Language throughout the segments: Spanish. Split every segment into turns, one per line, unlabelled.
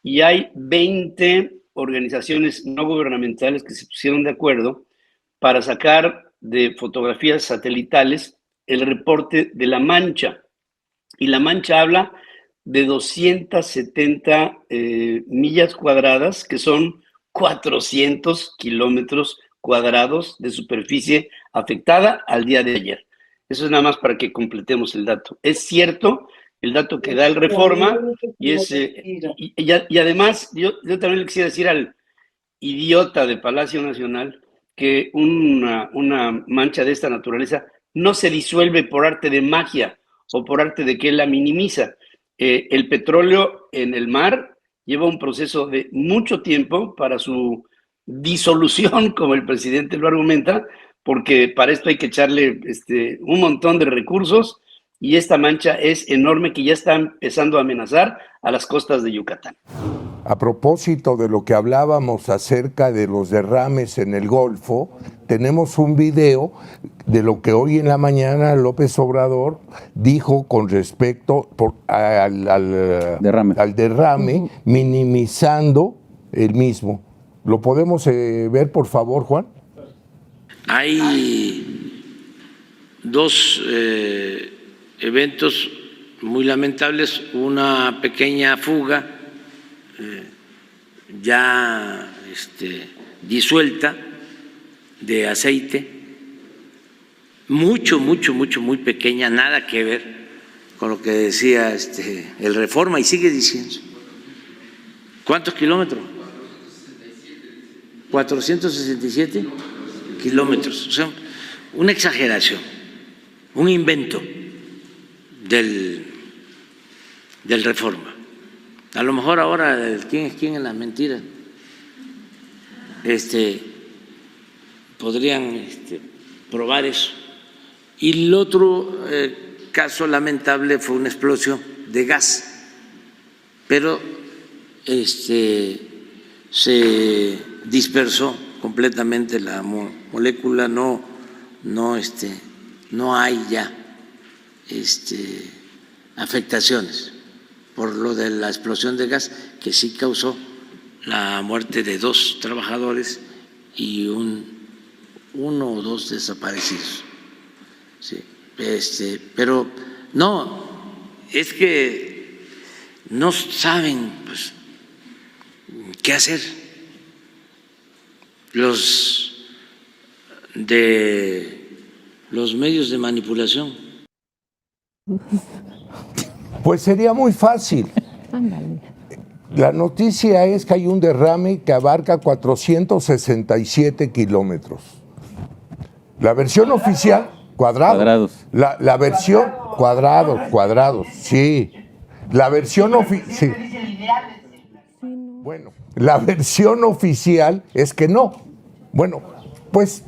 y hay 20 organizaciones no gubernamentales que se pusieron de acuerdo para sacar de fotografías satelitales el reporte de La Mancha. Y La Mancha habla de 270 millas cuadradas, que son 400 kilómetros cuadrados de superficie afectada al día de ayer. Eso es nada más para que completemos el dato. Es cierto el dato que da el Reforma, y además yo también le quisiera decir al idiota de Palacio Nacional que una mancha de esta naturaleza no se disuelve por arte de magia o por arte de que él la minimiza. El petróleo en el mar lleva un proceso de mucho tiempo para su disolución, como el presidente lo argumenta, porque para esto hay que echarle un montón de recursos, y esta mancha es enorme que ya está empezando a amenazar a las costas de Yucatán.
A propósito de lo que hablábamos acerca de los derrames en el Golfo, tenemos un video de lo que hoy en la mañana López Obrador dijo con respecto al derrame, minimizando el mismo. ¿Lo podemos ver, por favor, Juan?
Hay dos eventos muy lamentables, una pequeña fuga ya disuelta de aceite, muy pequeña, nada que ver con lo que decía el Reforma, y sigue diciendo. ¿Cuántos kilómetros? 467 kilómetros. O sea, una exageración, un invento del Reforma. A lo mejor ahora quién es quién en las mentiras podrían probar eso. Y el otro caso lamentable fue una explosión de gas, pero se dispersó completamente la molécula, no hay ya afectaciones por lo de la explosión de gas, que sí causó la muerte de 2 trabajadores y uno o 2 desaparecidos. Sí, pero no, es que no saben pues qué hacer los medios de manipulación.
Pues sería muy fácil. La noticia es que hay un derrame que abarca 467 kilómetros. La versión oficial, cuadrados. La versión, cuadrados, sí. La versión oficial, sí. Bueno, la versión oficial es que no. Bueno, pues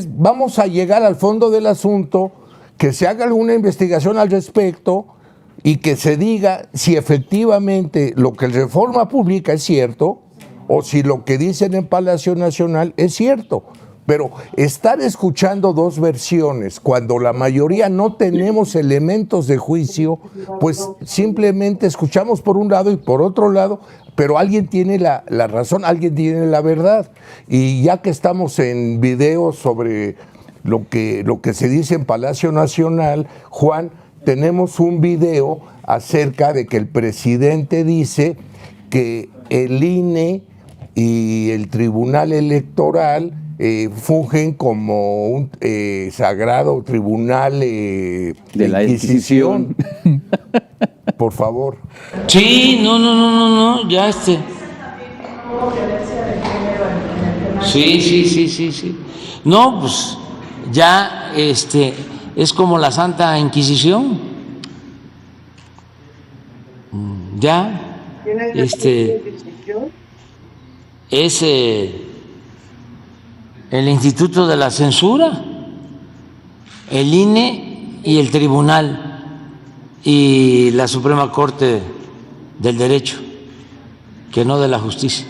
vamos a llegar al fondo del asunto, que se haga alguna investigación al respecto y que se diga si efectivamente lo que el Reforma publica es cierto o si lo que dicen en Palacio Nacional es cierto. Pero estar escuchando dos versiones cuando la mayoría no tenemos elementos de juicio, pues simplemente escuchamos por un lado y por otro lado, pero alguien tiene la razón, alguien tiene la verdad. Y ya que estamos en video sobre lo que se dice en Palacio Nacional, Juan, tenemos un video acerca de que el presidente dice que el INE y el Tribunal Electoral fungen como un sagrado tribunal de la Inquisición. Por favor.
Sí, no, ya Sí. No, pues ya es como la Santa Inquisición. Ya es el Instituto de la Censura, el INE y el Tribunal y la Suprema Corte del Derecho, que no de la Justicia.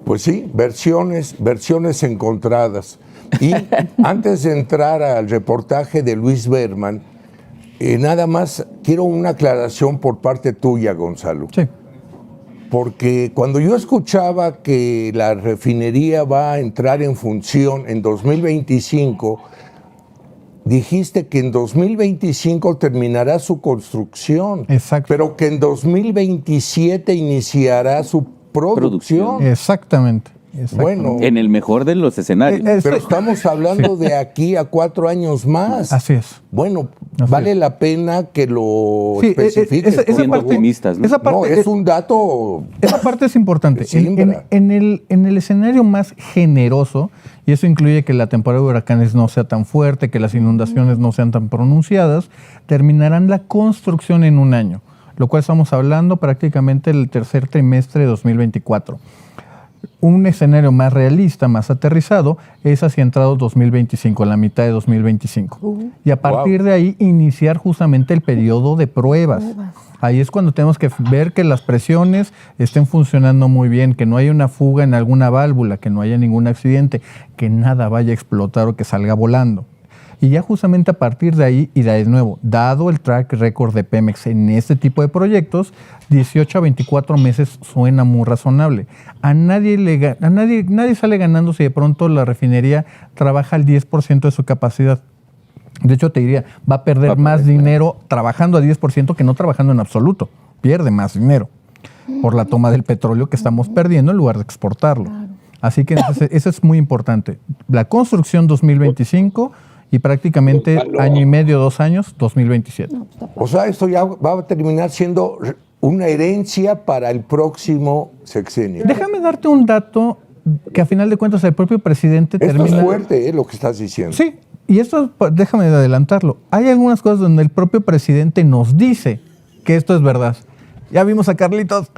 Pues sí, versiones encontradas. Y antes de entrar al reportaje de Luis Berman, Nada más quiero una aclaración por parte tuya, Gonzalo.
Sí.
Porque cuando yo escuchaba que la refinería va a entrar en función en 2025, dijiste que en 2025 terminará su construcción.
Exacto.
Pero que en 2027 iniciará su producción.
Exactamente.
Bueno,
en el mejor de los escenarios.
pero estamos hablando de aquí a 4 años más.
Así es.
Bueno,
Así
vale
es.
la pena que lo
Sí,
especifiques.
esa
Siendo
parte-
optimistas, ¿no?
esa parte-
No, es un dato.
Esa parte es importante.
Siembra.
En el escenario más generoso, y eso incluye que la temporada de huracanes no sea tan fuerte, que las inundaciones no sean tan pronunciadas, terminarán la construcción en un año, lo cual estamos hablando prácticamente del tercer trimestre de 2024. Un escenario más realista, más aterrizado, es hacia entrado 2025, la mitad de 2025. Y a partir de ahí iniciar justamente el periodo de pruebas. Ahí es cuando tenemos que ver que las presiones estén funcionando muy bien, que no haya una fuga en alguna válvula, que no haya ningún accidente, que nada vaya a explotar o que salga volando. Y ya justamente a partir de ahí, y de nuevo, dado el track record de Pemex en este tipo de proyectos, 18 a 24 meses suena muy razonable. Nadie sale ganando si de pronto la refinería trabaja al 10% de su capacidad. De hecho, te diría, va a perder más dinero trabajando a 10% que no trabajando en absoluto. Pierde más dinero por la toma del petróleo que estamos perdiendo en lugar de exportarlo. Así que eso es muy importante. La construcción 2025 y prácticamente año y medio, 2 años, 2027.
O sea, esto ya va a terminar siendo una herencia para el próximo sexenio.
Déjame darte un dato que a final de cuentas el propio presidente
Esto
termina...
es fuerte, lo que estás diciendo.
Sí, y esto, déjame adelantarlo. Hay algunas cosas donde el propio presidente nos dice que esto es verdad. Ya vimos a Carlitos.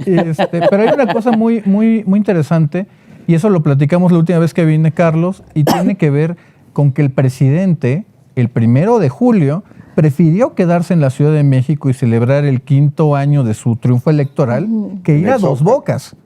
Pero hay una cosa muy interesante, y eso lo platicamos la última vez que vine, Carlos, y tiene que ver con que el presidente, el 1 de julio, prefirió quedarse en la Ciudad de México y celebrar el 5º año de su triunfo electoral que ir a Dos Bocas.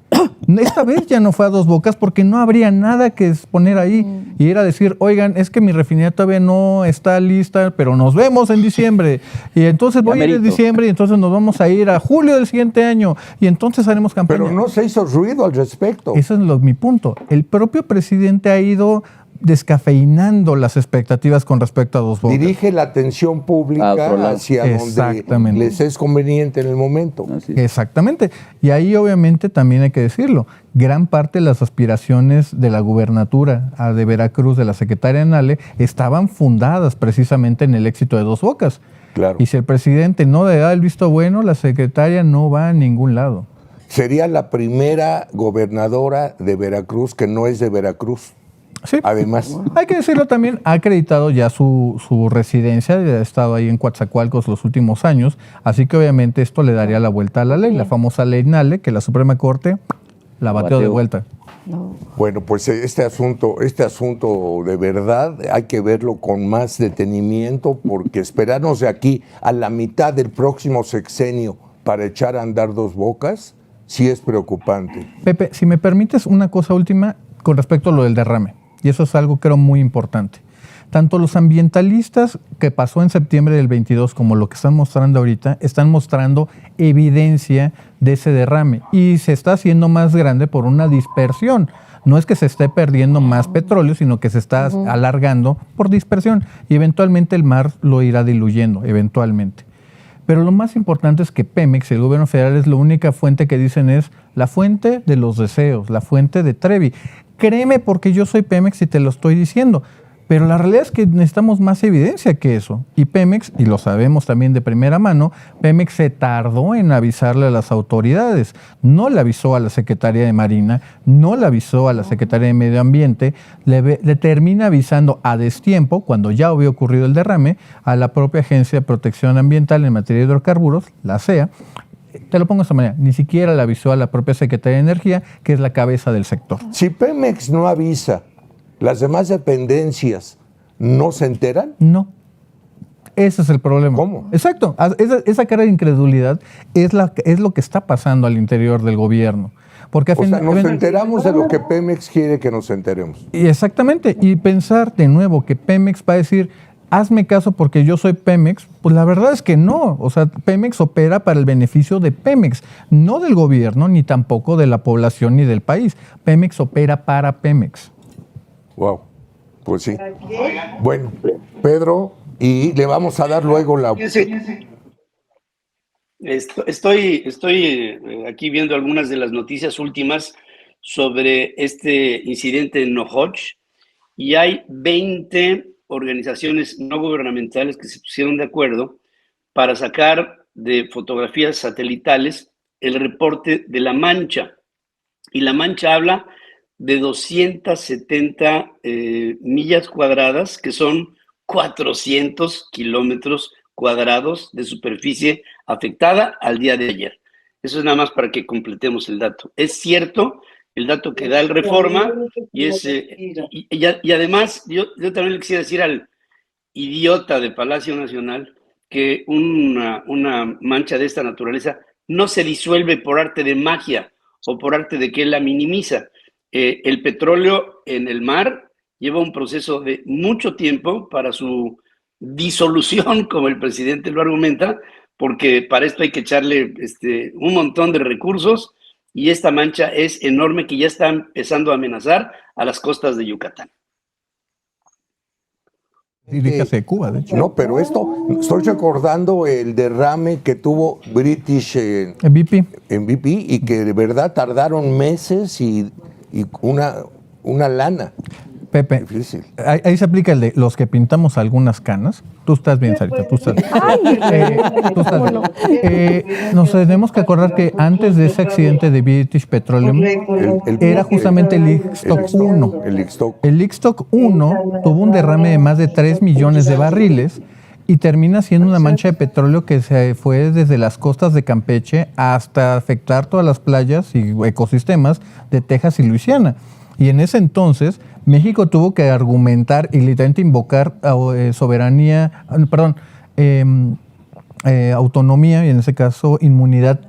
Esta vez ya no fue a Dos Bocas porque no habría nada que exponer ahí. Y era decir, oigan, es que mi refinería todavía no está lista, pero nos vemos en diciembre. Y entonces voy a ir en diciembre y entonces nos vamos a ir a julio del siguiente año. Y entonces haremos campaña.
Pero no se hizo ruido al respecto.
Eso es mi punto. El propio presidente ha ido descafeinando las expectativas con respecto a Dos Bocas.
Dirige la atención pública hacia donde les es conveniente en el momento.
Exactamente. Y ahí obviamente también hay que decirlo, gran parte de las aspiraciones de la gubernatura de Veracruz, de la secretaria Nale, estaban fundadas precisamente en el éxito de Dos Bocas.
Claro.
Y si el presidente no le da el visto bueno, la secretaria no va a ningún lado.
Sería la primera gobernadora de Veracruz que no es de Veracruz.
Sí.
Además,
hay que decirlo también, ha acreditado ya su residencia, ha estado ahí en Coatzacoalcos los últimos años, así que obviamente esto le daría la vuelta a la ley, la famosa ley Nale, que la Suprema Corte la bateó de vuelta.
No.
Bueno, pues este asunto de verdad hay que verlo con más detenimiento, porque esperarnos de aquí a la mitad del próximo sexenio para echar a andar Dos Bocas, sí es preocupante.
Pepe, si me permites una cosa última con respecto a lo del derrame. Y eso es algo creo muy importante. Tanto los ambientalistas que pasó en septiembre del 22 como lo que están mostrando ahorita, están mostrando evidencia de ese derrame. Y se está haciendo más grande por una dispersión. No es que se esté perdiendo más petróleo, sino que se está alargando por dispersión. Y eventualmente el mar lo irá diluyendo, eventualmente. Pero lo más importante es que Pemex, el gobierno federal, es la única fuente que dicen es la fuente de los deseos, la fuente de Trevi. Créeme porque yo soy Pemex y te lo estoy diciendo. Pero la realidad es que necesitamos más evidencia que eso. Y Pemex, y lo sabemos también de primera mano, Pemex se tardó en avisarle a las autoridades. No le avisó a la Secretaría de Marina, no le avisó a la Secretaría de Medio Ambiente, le termina avisando a destiempo, cuando ya había ocurrido el derrame, a la propia Agencia de Protección Ambiental en materia de hidrocarburos, la ASEA. Te lo pongo de esta manera, ni siquiera le avisó a la propia Secretaría de Energía, que es la cabeza del sector.
Si Pemex no avisa, ¿las demás dependencias no se enteran?
No. Ese es el problema.
¿Cómo?
Exacto. Esa cara de incredulidad es lo que está pasando al interior del gobierno. Porque
nos enteramos de lo que Pemex quiere que nos enteremos.
Exactamente. Y pensar de nuevo que Pemex va a decir, hazme caso porque yo soy Pemex, pues la verdad es que no. O sea, Pemex opera para el beneficio de Pemex, no del gobierno, ni tampoco de la población ni del país. Pemex opera para Pemex.
Wow, pues sí. Bueno, Pedro, y le vamos a dar luego la...
Estoy aquí viendo algunas de las noticias últimas sobre este incidente en Nohoch y hay 20 organizaciones no gubernamentales que se pusieron de acuerdo para sacar de fotografías satelitales el reporte de La Mancha. Y La Mancha habla de 270 millas cuadradas, que son 400 kilómetros cuadrados de superficie afectada al día de ayer. Eso es nada más para que completemos el dato. Es cierto el dato que da el Reforma y además yo también le quisiera decir al idiota de Palacio Nacional que una mancha de esta naturaleza no se disuelve por arte de magia o por arte de que él la minimiza. El petróleo en el mar lleva un proceso de mucho tiempo para su disolución, como el presidente lo argumenta, porque para esto hay que echarle un montón de recursos y esta mancha es enorme que ya está empezando a amenazar a las costas de Yucatán.
Diríjase de Cuba, de hecho.
No, pero estoy recordando el derrame que tuvo British en BP y que de verdad tardaron meses y una lana.
Pepe, difícil. Ahí se aplica el de los que pintamos algunas canas. Tú estás bien, Sarita, tú estás bien. Nos tenemos que acordar que antes de ese accidente de British Petroleum era justamente el Lickstock 1. El Lickstock 1 tuvo un derrame de más de 3 millones de barriles y termina siendo una mancha de petróleo que se fue desde las costas de Campeche hasta afectar todas las playas y ecosistemas de Texas y Luisiana. Y en ese entonces, México tuvo que argumentar y literalmente invocar autonomía, y en ese caso inmunidad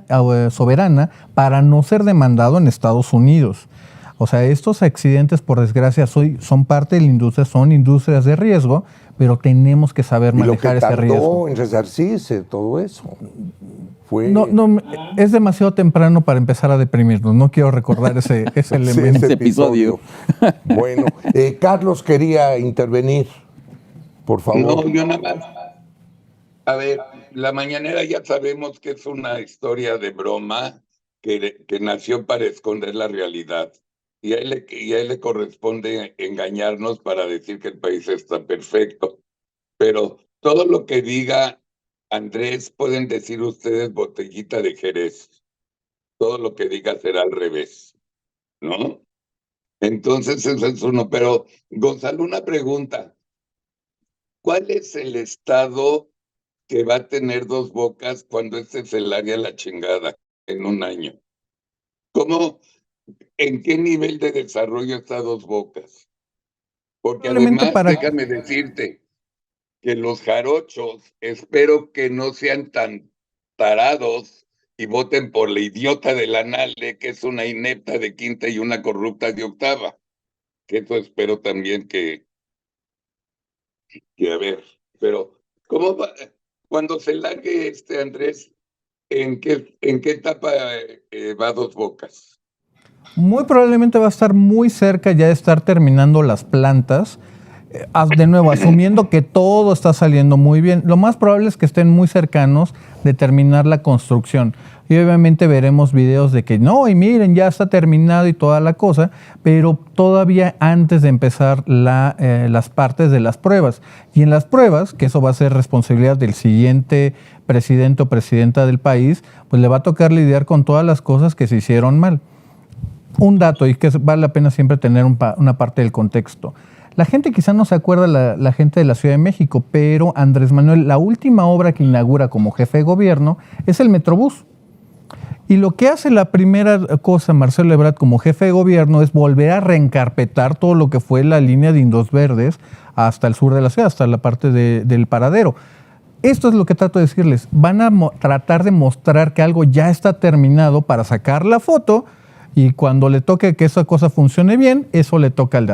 soberana, para no ser demandado en Estados Unidos. O sea, estos accidentes, por desgracia, son parte de la industria, son industrias de riesgo, pero tenemos que saber manejar ese riesgo.
En resarcirse, todo eso.
No, es demasiado temprano para empezar a deprimirnos. No quiero recordar ese elemento.
Ese episodio.
Bueno, Carlos quería intervenir, por favor.
No, yo nada más. A ver, la mañanera ya sabemos que es una historia de broma que nació para esconder la realidad. Y a él le corresponde engañarnos para decir que el país está perfecto. Pero todo lo que diga Andrés, pueden decir ustedes botellita de Jerez. Todo lo que diga será al revés, ¿no? Entonces eso es uno. Pero, Gonzalo, una pregunta. ¿Cuál es el estado que va a tener Dos Bocas cuando este se largue a la chingada en un año? ¿En qué nivel de desarrollo está Dos Bocas? Porque además, déjame decirte, que los jarochos espero que no sean tan tarados y voten por la idiota de la Nale, que es una inepta de quinta y una corrupta de octava. Que eso espero también que a ver, pero ¿cómo va? Cuando se largue Andrés, ¿en qué etapa va Dos Bocas?
Muy probablemente va a estar muy cerca ya de estar terminando las plantas. De nuevo, asumiendo que todo está saliendo muy bien, lo más probable es que estén muy cercanos de terminar la construcción. Y obviamente veremos videos de que no, y miren, ya está terminado y toda la cosa, pero todavía antes de empezar las partes de las pruebas. Y en las pruebas, que eso va a ser responsabilidad del siguiente presidente o presidenta del país, pues le va a tocar lidiar con todas las cosas que se hicieron mal. Un dato, y que vale la pena siempre tener una parte del contexto. La gente quizá no se acuerda, la gente de la Ciudad de México, pero Andrés Manuel, la última obra que inaugura como jefe de gobierno es el Metrobús. Y lo que hace la primera cosa Marcelo Ebrard como jefe de gobierno es volver a reencarpetar todo lo que fue la línea de Indios Verdes hasta el sur de la ciudad, hasta la parte del Paradero. Esto es lo que trato de decirles. Van a tratar de mostrar que algo ya está terminado para sacar la foto y cuando le toque que esa cosa funcione bien, eso le toca al